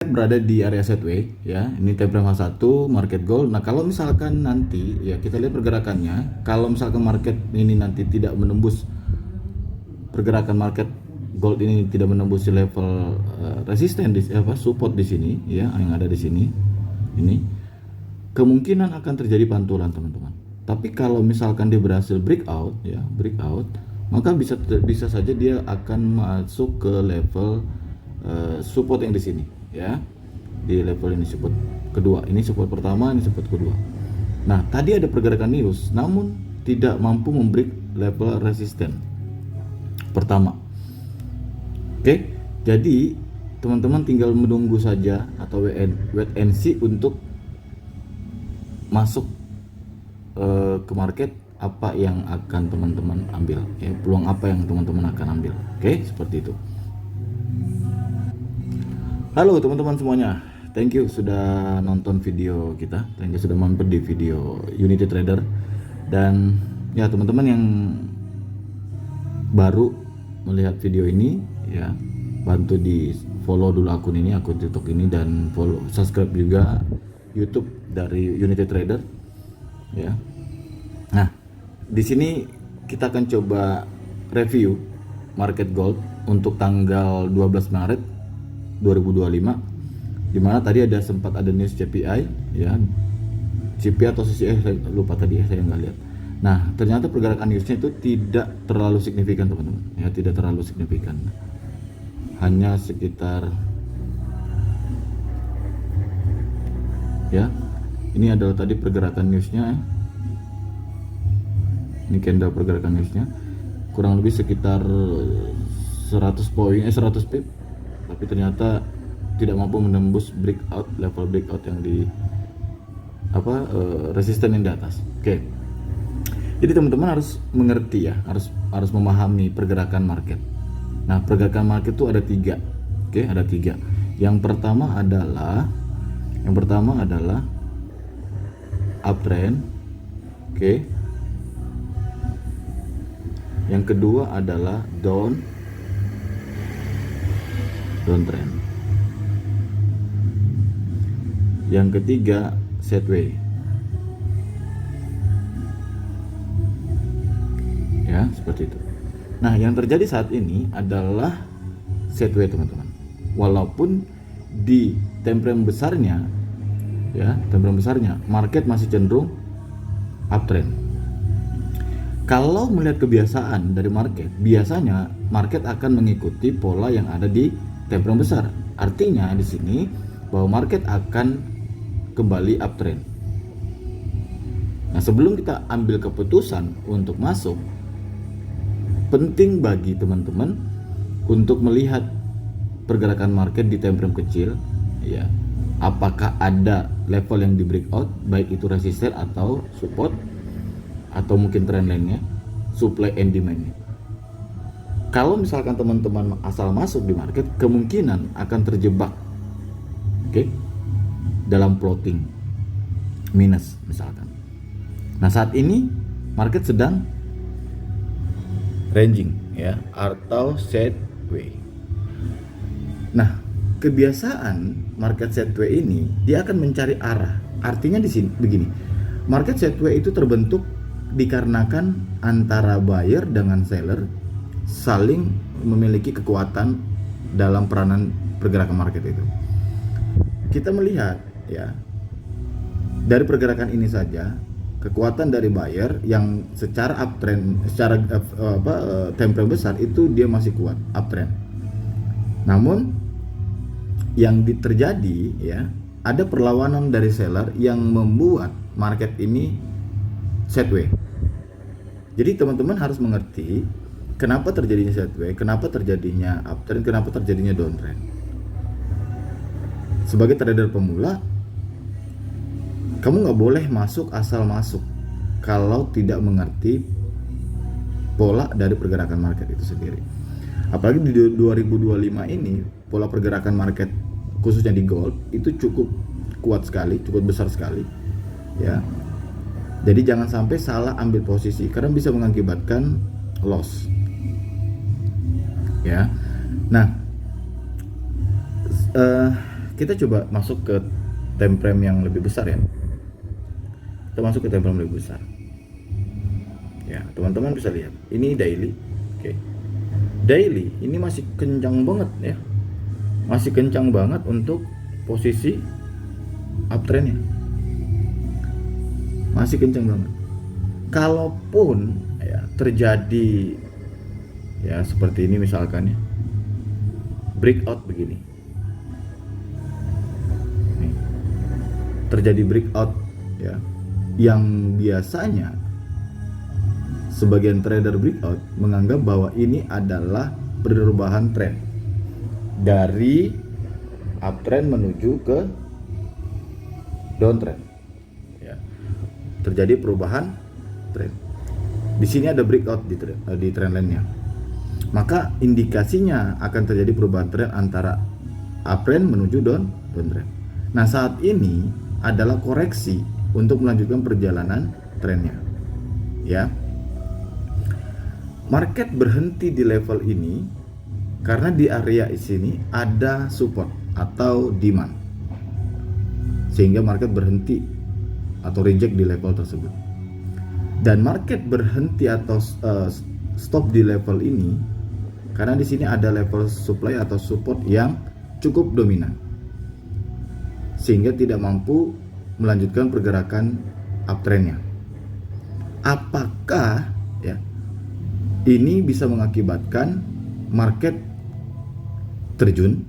berada di area sideway ya. Ini time frame H1 market gold. Nah, kalau misalkan nanti ya kita lihat pergerakannya, kalau misalkan market ini nanti tidak menembus pergerakan market gold ini tidak menembus level resisten di support di sini ya, yang ada di sini. Ini kemungkinan akan terjadi pantulan, teman-teman. Tapi kalau misalkan dia berhasil breakout ya, maka bisa saja dia akan masuk ke level support yang di sini ya, di level ini support kedua. Ini support pertama, ini support kedua. Nah, tadi ada pergerakan news namun tidak mampu membreak level resisten pertama. Oke, jadi teman-teman tinggal menunggu saja atau wait and see untuk masuk ke market. Apa yang akan teman-teman ambil ya, peluang apa yang teman-teman akan ambil. Oke, seperti itu. Halo teman-teman semuanya, thank you sudah nonton video kita, thank you sudah mampir di video Unity Trader. Dan ya teman-teman yang baru melihat video ini ya, bantu di follow dulu akun ini, akun TikTok ini, dan follow, subscribe juga YouTube dari Unity Trader ya. Nah, di sini kita akan coba review market gold untuk tanggal 12 Maret 2025, dimana tadi sempat ada news CPI ya, CPI atau CCI saya lupa tadi ya, saya nggak lihat. Nah, ternyata pergerakan newsnya itu tidak terlalu signifikan, teman-teman ya, tidak terlalu signifikan, hanya sekitar ya, ini adalah tadi pergerakan newsnya. Ini candle pergerakan newsnya kurang lebih sekitar 100 pip, tapi ternyata tidak mampu menembus level breakout yang di resisten yang di atas. Oke. Jadi teman-teman harus mengerti ya, harus memahami pergerakan market. Nah, pergerakan market itu ada 3. Oke, ada 3. Yang pertama adalah uptrend. Oke. Yang kedua adalah downtrend. Yang ketiga sideway. Ya, seperti itu. Nah, yang terjadi saat ini adalah sideway, teman-teman. Walaupun di time frame besarnya market masih cenderung uptrend. Kalau melihat kebiasaan dari market, biasanya market akan mengikuti pola yang ada di time frame besar. Artinya di sini bahwa market akan kembali uptrend. Nah, sebelum kita ambil keputusan untuk masuk, penting bagi teman-teman untuk melihat pergerakan market di time frame kecil ya. Apakah ada level yang di breakout, baik itu resisten atau support, atau mungkin trend lainnya, supply and demand. Kalau misalkan teman-teman asal masuk di market, kemungkinan akan terjebak dalam floating minus misalkan. Nah, saat ini market sedang ranging ya, atau sideway. Nah, kebiasaan market sideway ini dia akan mencari arah. Artinya di sini begini, market sideway itu terbentuk dikarenakan antara buyer dengan seller saling memiliki kekuatan dalam peranan pergerakan market itu. Kita melihat ya, dari pergerakan ini saja kekuatan dari buyer yang secara uptrend, secara time frame besar itu dia masih kuat uptrend. Namun yang terjadi ya, ada perlawanan dari seller yang membuat market ini sideway. Jadi teman-teman harus mengerti kenapa terjadinya sideway, kenapa terjadinya uptrend, kenapa terjadinya downtrend. Sebagai trader pemula, kamu nggak boleh masuk asal masuk kalau tidak mengerti pola dari pergerakan market itu sendiri. Apalagi di 2025 ini, pola pergerakan market khususnya di gold itu cukup kuat sekali, cukup besar sekali ya. Jadi jangan sampai salah ambil posisi karena bisa mengakibatkan loss. Ya. Nah, kita coba masuk ke time frame yang lebih besar ya. Kita masuk ke time frame lebih besar. Ya, teman-teman bisa lihat. Ini daily. Oke. Daily ini masih kencang banget ya. Masih kencang banget untuk posisi uptrendnya. Masih kencang banget. Kalaupun ya terjadi ya seperti ini misalkan ya, breakout begini. Nih, terjadi breakout ya, yang biasanya sebagian trader breakout menganggap bahwa ini adalah perubahan tren dari uptrend menuju ke downtrend. Ya, terjadi perubahan tren. Di sini ada breakout di trend line-nya. Maka indikasinya akan terjadi perubahan tren antara uptrend menuju downtrend. Nah, saat ini adalah koreksi untuk melanjutkan perjalanan trennya. Ya. Market berhenti di level ini karena di area sini ada support atau demand. Sehingga market berhenti atau reject di level tersebut. Dan market berhenti atau stop di level ini karena di sini ada level supply atau support yang cukup dominan, sehingga tidak mampu melanjutkan pergerakan uptrendnya. Apakah ya ini bisa mengakibatkan market terjun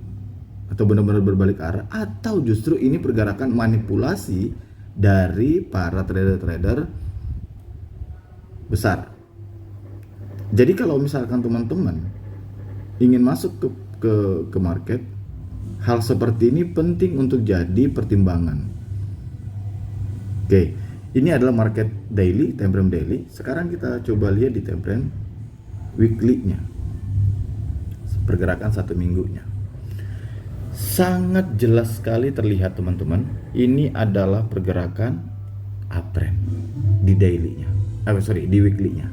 atau benar-benar berbalik arah, atau justru ini pergerakan manipulasi dari para trader-trader besar? Jadi kalau misalkan teman-teman ingin masuk ke market, hal seperti ini penting untuk jadi pertimbangan. Oke, ini adalah market daily, time frame daily. Sekarang kita coba lihat di time frame weekly-nya, pergerakan 1 minggunya. Sangat jelas sekali terlihat teman-teman, ini adalah pergerakan uptrend di daily-nya, di weekly-nya.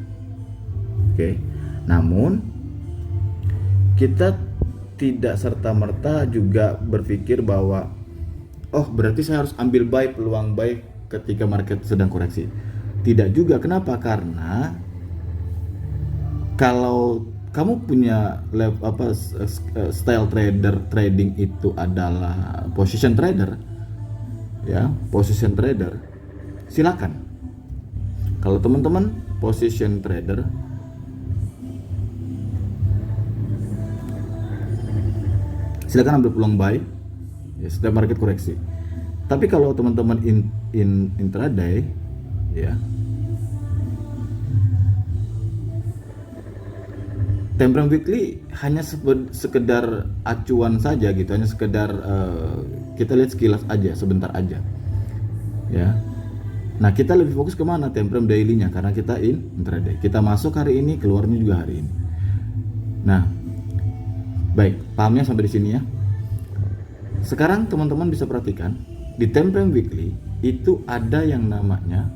Oke, namun kita tidak serta-merta juga berpikir bahwa berarti saya harus ambil buy, peluang buy ketika market sedang koreksi. Tidak juga. Kenapa? Karena kalau kamu punya style trading itu adalah position trader, ya, position trader, silakan. Kalau teman-teman position trader, silakan ambil peluang buy ya, setiap market koreksi. Tapi kalau teman-teman intraday ya, time frame weekly hanya sekedar acuan saja gitu, hanya sekedar kita lihat sekilas aja, sebentar aja ya. Nah, kita lebih fokus kemana? Time frame daily-nya, karena kita intraday, kita masuk hari ini, keluarnya juga hari ini. Nah, baik, pahamnya sampai di sini ya. Sekarang teman-teman bisa perhatikan di time frame weekly itu ada yang namanya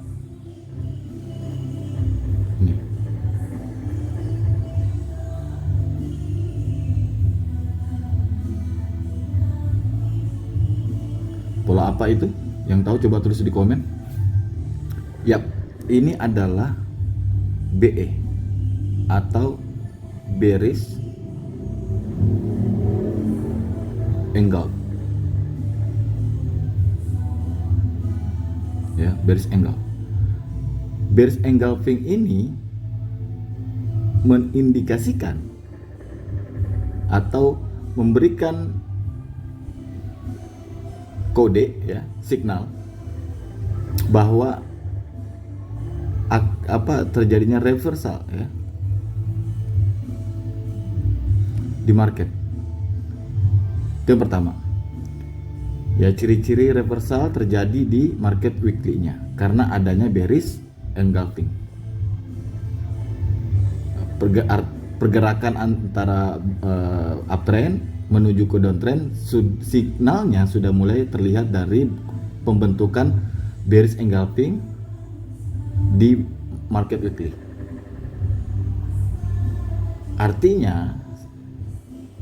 ini. Pola apa itu? Yang tahu coba tulis di komen. Yap, ini adalah BE atau bearish engulf. Ya, bearish engulf. Bearish engulfing ini mengindikasikan atau memberikan kode ya, signal bahwa terjadinya reversal ya di market. Itu yang pertama. Ya, ciri-ciri reversal terjadi di market weekly-nya karena adanya bearish engulfing. Pergerakan antara uptrend menuju ke downtrend, signalnya sudah mulai terlihat dari pembentukan bearish engulfing di market weekly. Artinya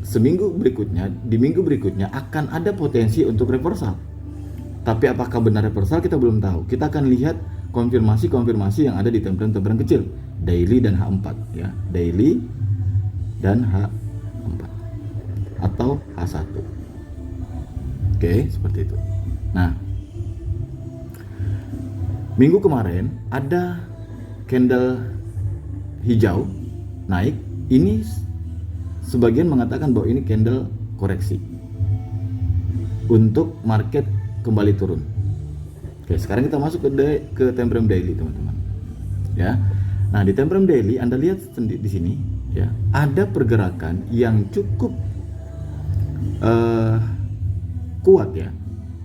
di minggu berikutnya akan ada potensi untuk reversal. Tapi apakah benar reversal kita belum tahu. Kita akan lihat konfirmasi yang ada di time frame kecil, daily dan H4 ya, daily dan H4 atau H1. Oke, seperti itu. Nah, minggu kemarin ada candle hijau naik. Ini sebagian mengatakan bahwa ini candle koreksi untuk market kembali turun. Oke, sekarang kita masuk ke time frame daily, teman-teman. Ya. Nah, di time frame daily Anda lihat di sini ya, ada pergerakan yang cukup kuat ya.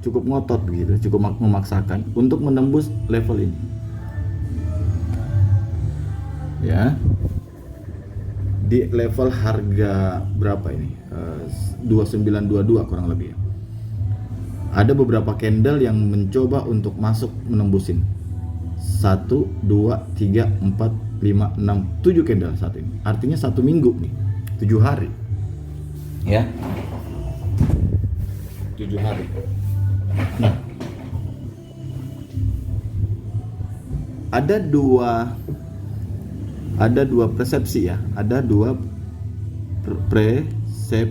Cukup ngotot begitu, cukup memaksakan untuk menembus level ini. Ya. Di level harga berapa ini? 2922 kurang lebih ya. Ada beberapa candle yang mencoba untuk masuk menembusin 1, 2, 3, 4, 5, 6, 7 candle saat ini. Artinya 1 minggu nih, 7 hari ya, 7 hari. Nah, ada dua persepsi ya, ada dua persepsi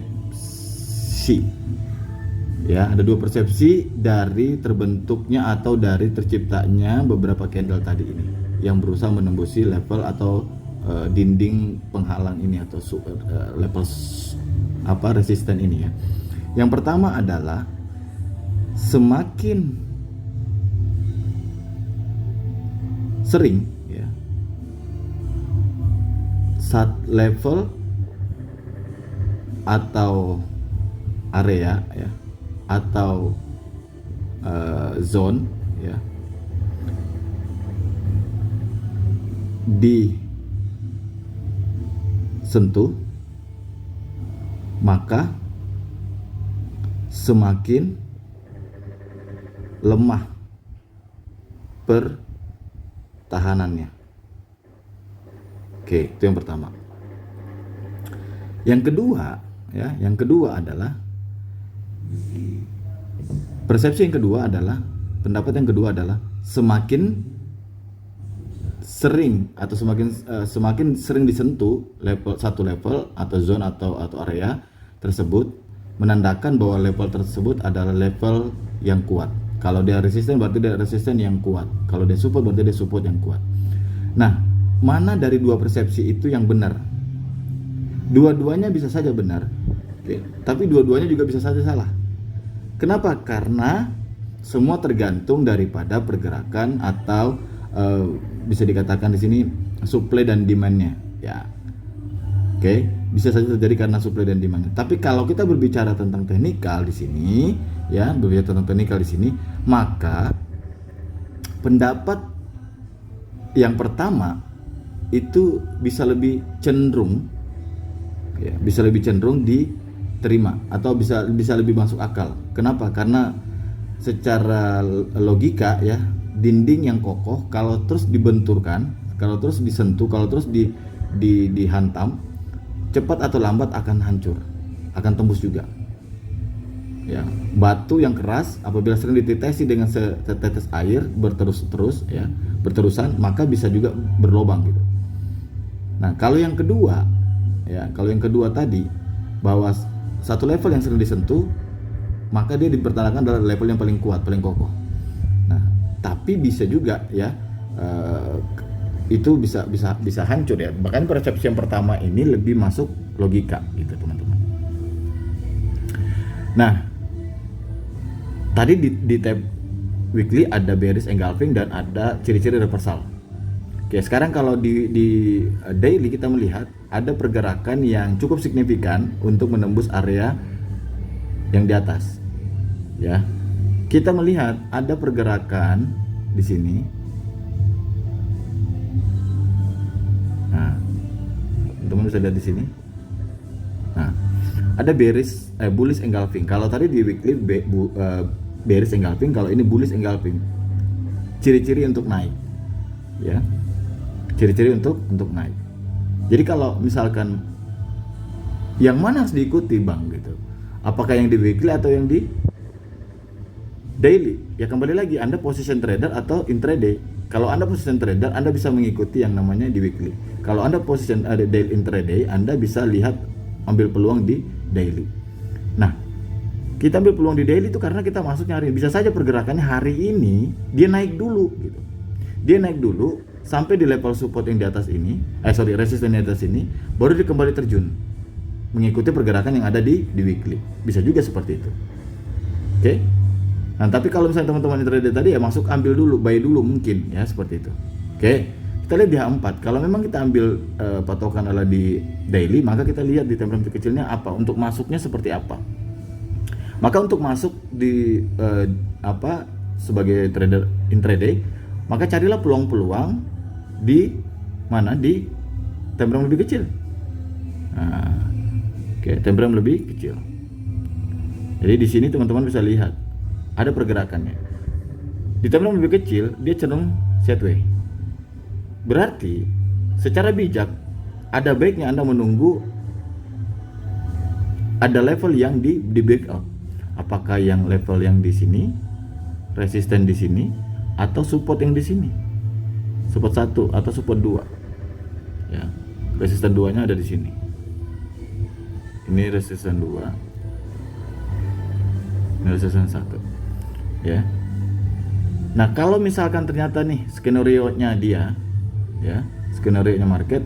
ya, ada dua persepsi dari terbentuknya atau dari terciptanya beberapa candle tadi ini yang berusaha menembusi level atau dinding penghalang ini atau level resisten ini ya. Yang pertama adalah semakin sering ya saat level atau area ya atau zone ya disentuh, maka semakin lemah pertahanannya. Oke, itu yang pertama. Yang kedua adalah pendapat yang kedua adalah semakin sering atau semakin sering disentuh satu level atau zone atau area tersebut menandakan bahwa level tersebut adalah level yang kuat. Kalau dia resisten berarti dia resisten yang kuat. Kalau dia support berarti dia support yang kuat. Nah, mana dari dua persepsi itu yang benar? Dua-duanya bisa saja benar, tapi dua-duanya juga bisa saja salah. Kenapa? Karena semua tergantung daripada pergerakan atau bisa dikatakan di sini supply dan demand-nya, ya. Oke, bisa saja terjadi karena supply dan demand. Tapi kalau kita berbicara tentang teknikal di sini, ya, maka pendapat yang pertama itu bisa lebih cenderung diterima atau bisa lebih masuk akal. Kenapa? Karena secara logika ya, dinding yang kokoh kalau terus dibenturkan, kalau terus disentuh, kalau terus dihantam, cepat atau lambat akan hancur, akan tembus juga. Ya, batu yang keras apabila sering dititesi dengan setetes air berterusan, maka bisa juga berlobang gitu. Nah, kalau yang kedua tadi bahwa satu level yang sering disentuh, maka dia dipertahankan adalah level yang paling kuat, paling kokoh. Nah, tapi bisa juga ya itu bisa hancur ya. Bahkan persepsi yang pertama ini lebih masuk logika gitu, teman-teman. Nah, tadi di tab weekly ada bearish engulfing dan ada ciri-ciri reversal. Oke, sekarang kalau di daily kita melihat ada pergerakan yang cukup signifikan untuk menembus area yang di atas. Ya. Kita melihat ada pergerakan di sini. Nah, teman-teman bisa lihat di sini. Nah, ada bullish engulfing. Kalau tadi di weekly bearish engulfing, kalau ini bullish engulfing. Ciri-ciri untuk naik. Ya. Ciri-ciri untuk naik. Jadi kalau misalkan Yang mana harus diikuti bang gitu? Apakah yang di weekly atau yang di daily? Ya kembali lagi, Anda position trader atau intraday. Kalau Anda position trader, Anda bisa mengikuti yang namanya di weekly. Kalau Anda position daily intraday, Anda bisa lihat ambil peluang di daily. Nah, kita ambil peluang di daily itu karena kita masuk nyari. Bisa saja pergerakannya hari ini dia naik dulu gitu. Dia naik dulu sampai di level support yang di atas ini, resisten di atas ini, baru dia kembali terjun mengikuti pergerakan yang ada di weekly. Bisa juga seperti itu. Oke? Nah, tapi kalau misalnya teman-teman intraday tadi ya masuk ambil dulu, buy dulu mungkin ya seperti itu. Oke? Kita lihat di H4. Kalau memang kita ambil patokan adalah di daily, maka kita lihat di time frame kecilnya apa, untuk masuknya seperti apa. Maka untuk masuk di sebagai trader intraday, maka carilah peluang-peluang di mana, di time frame lebih kecil. Nah, time frame lebih kecil. Jadi di sini teman-teman bisa lihat ada pergerakannya. Di time frame lebih kecil dia cenderung sideways. Berarti secara bijak ada baiknya Anda menunggu ada level yang di breakout. Apakah yang level yang di sini, resisten di sini, atau support yang di sini, support 1 atau support 2 ya. Resisten 2 nya ada di sini, ini resisten 2, ini resisten 1 ya. Nah kalau misalkan ternyata nih skenario nya dia ya, skenario nya market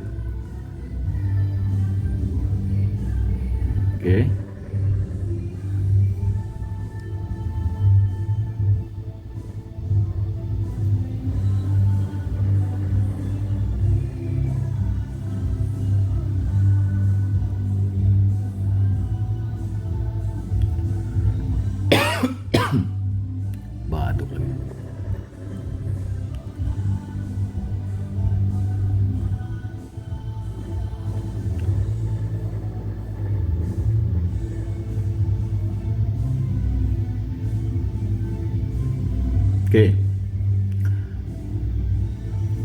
batuk lagi.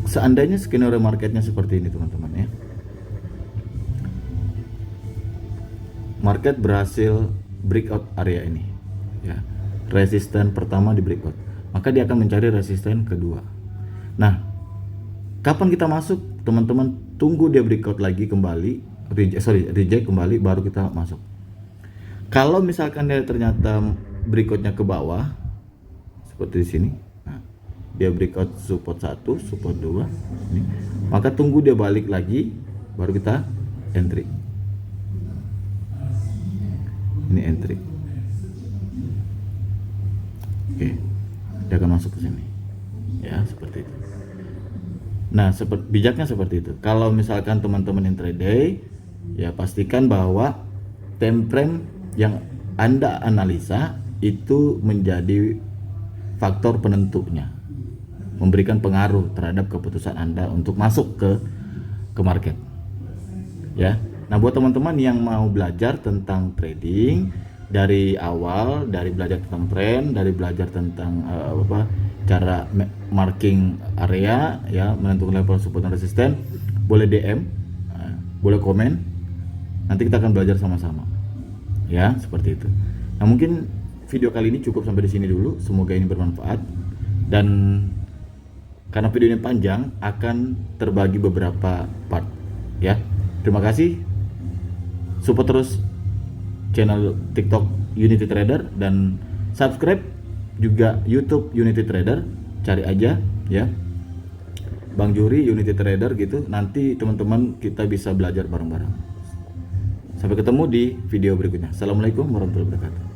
Seandainya skenario marketnya seperti ini teman-teman ya, market berhasil breakout area ini ya, resisten pertama di breakout, maka dia akan mencari resisten kedua. Nah, kapan kita masuk teman-teman? Tunggu dia breakout lagi kembali, reject kembali, baru kita masuk. Kalau misalkan dia ternyata berikutnya ke bawah seperti di sini, nah, dia breakout support 1, support 2 ini, maka tunggu dia balik lagi, baru kita entry. Ini entry. Dia akan masuk ke sini ya, seperti itu. Nah, bijaknya seperti itu. Kalau misalkan teman-teman intraday ya, pastikan bahwa time frame yang Anda analisa itu menjadi faktor penentunya, memberikan pengaruh terhadap keputusan Anda untuk masuk ke market ya. Nah, buat teman-teman yang mau belajar tentang trading dari awal, dari belajar tentang trend, dari belajar tentang cara marking area ya, menentukan level support dan resisten, boleh DM, boleh komen. Nanti kita akan belajar sama-sama. Ya, seperti itu. Nah, mungkin video kali ini cukup sampai di sini dulu. Semoga ini bermanfaat, dan karena video ini panjang akan terbagi beberapa part ya. Terima kasih. Support terus channel TikTok Unity Trader dan subscribe juga YouTube Unity Trader. Cari aja ya, Bang Juri Unity Trader gitu. Nanti teman-teman kita bisa belajar bareng-bareng. Sampai ketemu di video berikutnya. Assalamualaikum warahmatullahi wabarakatuh.